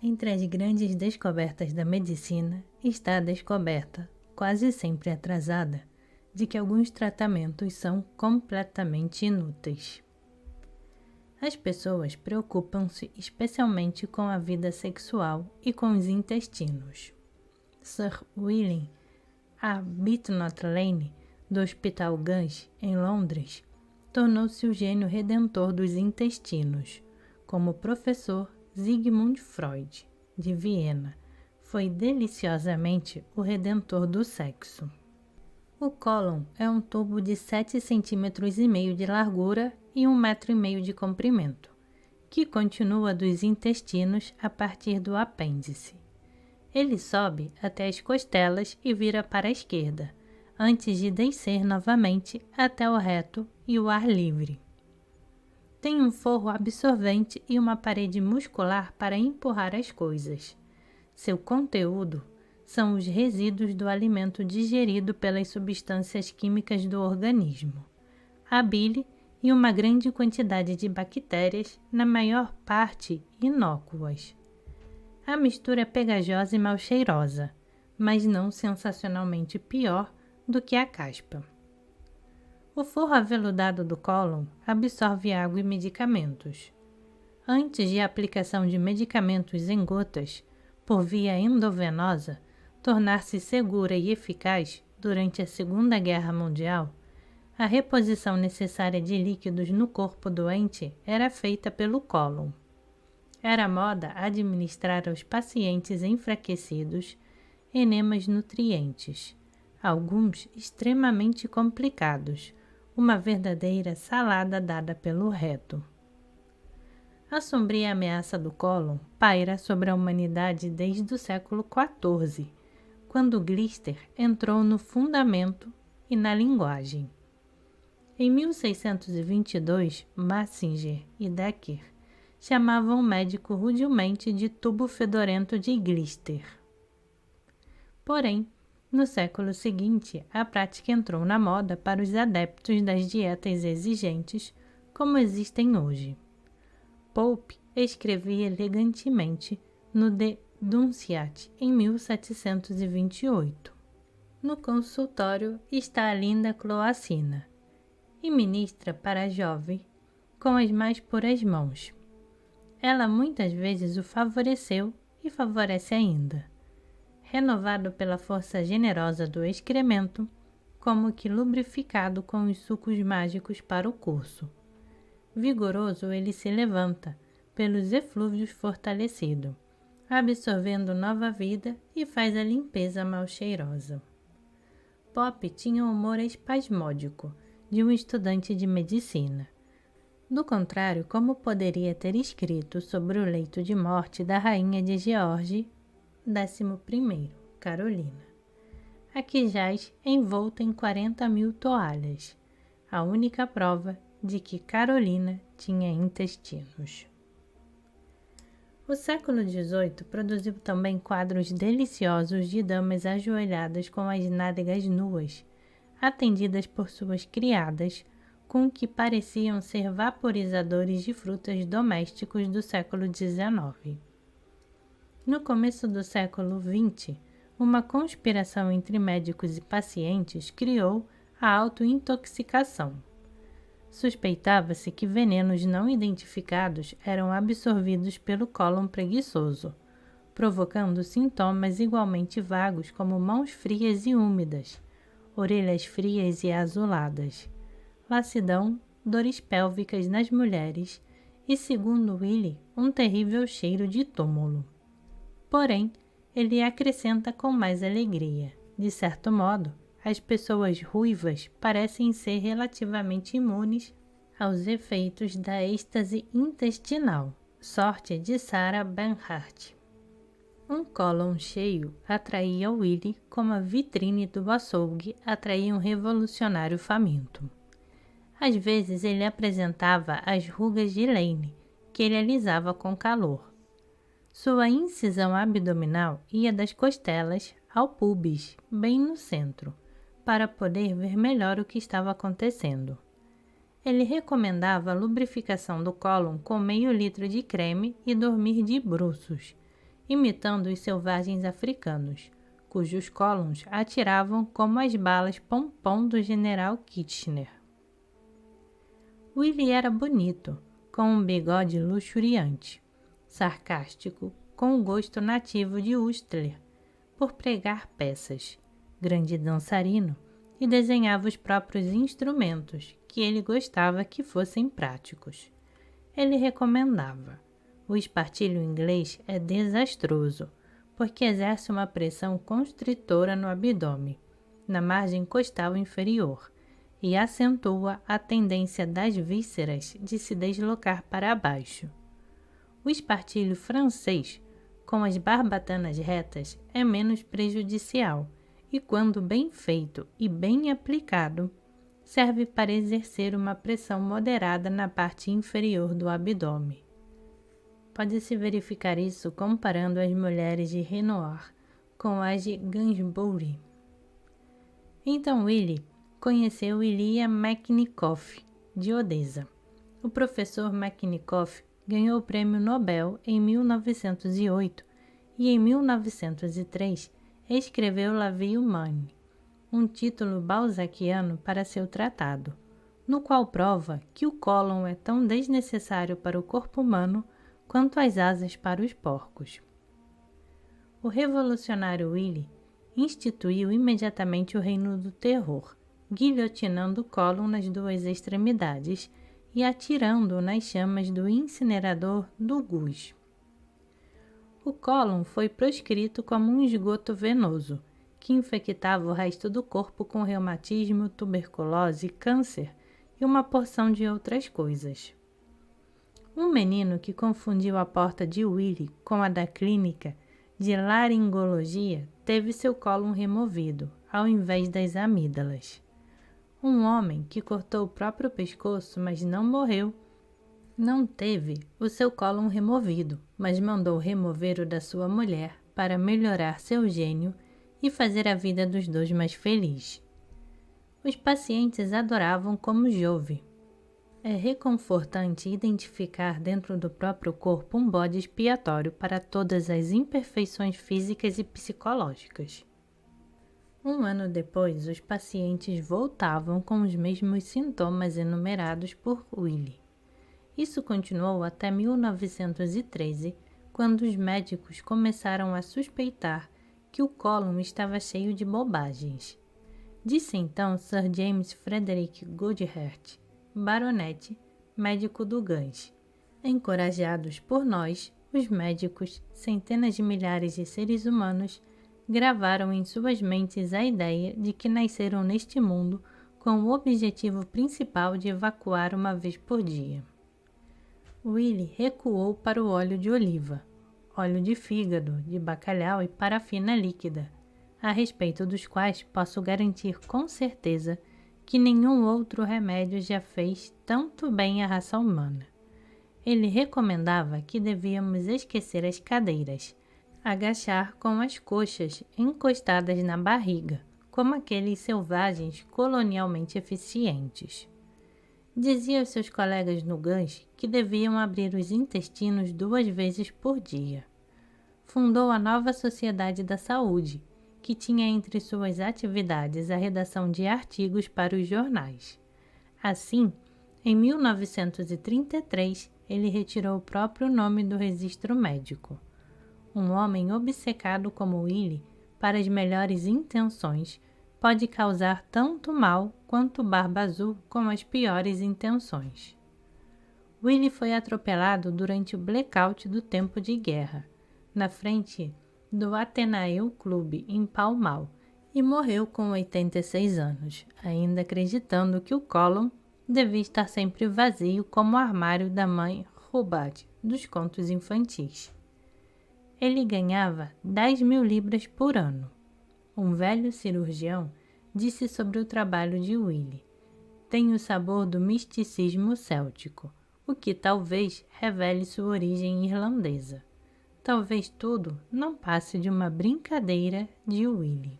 Entre as grandes descobertas da medicina está a descoberta, quase sempre atrasada, de que alguns tratamentos são completamente inúteis. As pessoas preocupam-se especialmente com a vida sexual e com os intestinos. Sir William Arbuthnot Lane, do Hospital Guns, em Londres, tornou-se o gênio redentor dos intestinos, como o professor Sigmund Freud, de Viena, foi deliciosamente o redentor do sexo. O cólon é um tubo de 7,5 cm de largura e 1,5 m de comprimento, que continua dos intestinos a partir do apêndice. Ele sobe até as costelas e vira para a esquerda, antes de descer novamente até o reto e o ar livre. Tem um forro absorvente e uma parede muscular para empurrar as coisas. Seu conteúdo são os resíduos do alimento digerido pelas substâncias químicas do organismo, a bile e uma grande quantidade de bactérias, na maior parte inócuas. A mistura é pegajosa e mal cheirosa, mas não sensacionalmente pior do que a caspa. O forro aveludado do cólon absorve água e medicamentos. Antes de a aplicação de medicamentos em gotas, por via endovenosa, tornar-se segura e eficaz durante a Segunda Guerra Mundial, a reposição necessária de líquidos no corpo doente era feita pelo cólon. Era moda administrar aos pacientes enfraquecidos enemas nutrientes, alguns extremamente complicados, uma verdadeira salada dada pelo reto. A sombria ameaça do cólon paira sobre a humanidade desde o século XIV, quando Glister entrou no fundamento e na linguagem. Em 1622, Massinger e Decker chamavam o médico rudemente de tubo fedorento de Glister. Porém, no século seguinte, a prática entrou na moda para os adeptos das dietas exigentes, como existem hoje. Pope escrevia elegantemente no De Dunciat em 1728. No consultório está a linda Cloacina, e ministra para a jovem com as mais puras mãos. Ela muitas vezes o favoreceu e favorece ainda, renovado pela força generosa do excremento, como que lubrificado com os sucos mágicos para o curso. Vigoroso ele se levanta, pelos eflúvios fortalecido, absorvendo nova vida e faz a limpeza mal cheirosa. Pope tinha um humor espasmódico, de um estudante de medicina. Do contrário, como poderia ter escrito sobre o leito de morte da rainha de George XI, Carolina, a que jaz envolta em 40.000 toalhas, a única prova de que Carolina tinha intestinos. O século XVIII produziu também quadros deliciosos de damas ajoelhadas com as nádegas nuas, atendidas por suas criadas, com o que pareciam ser vaporizadores de frutas domésticos do século XIX. No começo do século XX, uma conspiração entre médicos e pacientes criou a autointoxicação. Suspeitava-se que venenos não identificados eram absorvidos pelo cólon preguiçoso, provocando sintomas igualmente vagos como mãos frias e úmidas, orelhas frias e azuladas, lassidão, dores pélvicas nas mulheres e, segundo Willy, um terrível cheiro de túmulo. Porém, ele acrescenta com mais alegria. De certo modo, as pessoas ruivas parecem ser relativamente imunes aos efeitos da êxtase intestinal, sorte de Sarah Bernhardt. Um cólon cheio atraía Willy como a vitrine do açougue atraía um revolucionário faminto. Às vezes ele apresentava as rugas de Lane, que ele alisava com calor. Sua incisão abdominal ia das costelas ao pubis, bem no centro, para poder ver melhor o que estava acontecendo. Ele recomendava a lubrificação do cólon com meio litro de creme e dormir de bruços, imitando os selvagens africanos, cujos colons atiravam como as balas pompom do general Kitchener. Willie era bonito, com um bigode luxuriante, sarcástico, com o gosto nativo de Whistler, por pregar peças, grande dançarino, e desenhava os próprios instrumentos, que ele gostava que fossem práticos. Ele recomendava: o espartilho inglês é desastroso, porque exerce uma pressão constritora no abdômen, na margem costal inferior, e acentua a tendência das vísceras de se deslocar para baixo. O espartilho francês, com as barbatanas retas, é menos prejudicial e, quando bem feito e bem aplicado, serve para exercer uma pressão moderada na parte inferior do abdômen. Pode-se verificar isso comparando as mulheres de Renoir com as de Gainsborough. Então Willie conheceu Ilya Mechnikov, de Odessa. O professor Mechnikov ganhou o Prêmio Nobel em 1908 e em 1903 escreveu La Vie Humaine, um título balzaquiano para seu tratado, no qual prova que o cólon é tão desnecessário para o corpo humano quanto as asas para os porcos. O revolucionário Willie instituiu imediatamente o reino do terror, guilhotinando o cólon nas duas extremidades e atirando-o nas chamas do incinerador do Gus. O cólon foi proscrito como um esgoto venoso, que infectava o resto do corpo com reumatismo, tuberculose, câncer e uma porção de outras coisas. Um menino que confundiu a porta de Willie com a da clínica de laringologia teve seu cólon removido, ao invés das amígdalas. Um homem que cortou o próprio pescoço, mas não morreu, não teve o seu cólon removido, mas mandou remover o da sua mulher para melhorar seu gênio e fazer a vida dos dois mais feliz. Os pacientes adoravam como Jove. É reconfortante identificar dentro do próprio corpo um bode expiatório para todas as imperfeições físicas e psicológicas. Um ano depois, os pacientes voltavam com os mesmos sintomas enumerados por Willie. Isso continuou até 1913, quando os médicos começaram a suspeitar que o cólon estava cheio de bobagens. Disse então Sir James Frederick Goodhart, baronete, médico do Gans. Encorajados por nós, os médicos, centenas de milhares de seres humanos, gravaram em suas mentes a ideia de que nasceram neste mundo com o objetivo principal de evacuar uma vez por dia. Willie recuou para o óleo de oliva, óleo de fígado, de bacalhau e parafina líquida, a respeito dos quais posso garantir com certeza que nenhum outro remédio já fez tanto bem à raça humana. Ele recomendava que devíamos esquecer as cadeiras, agachar com as coxas encostadas na barriga, como aqueles selvagens colonialmente eficientes. Dizia aos seus colegas no Gans que deviam abrir os intestinos 2 vezes por dia. Fundou a nova Sociedade da Saúde, que tinha entre suas atividades a redação de artigos para os jornais. Assim, em 1933, ele retirou o próprio nome do registro médico. Um homem obcecado como Willie, para as melhores intenções, pode causar tanto mal quanto Barba Azul com as piores intenções. Willie foi atropelado durante o blackout do tempo de guerra, na frente do Athenaeum Club em Pall Mall, e morreu com 86 anos, ainda acreditando que o cólon devia estar sempre vazio como o armário da mãe Hubbard dos contos infantis. Ele ganhava 10.000 libras por ano. Um velho cirurgião disse sobre o trabalho de Willie: tem o sabor do misticismo céltico, o que talvez revele sua origem irlandesa. Talvez tudo não passe de uma brincadeira de Willie.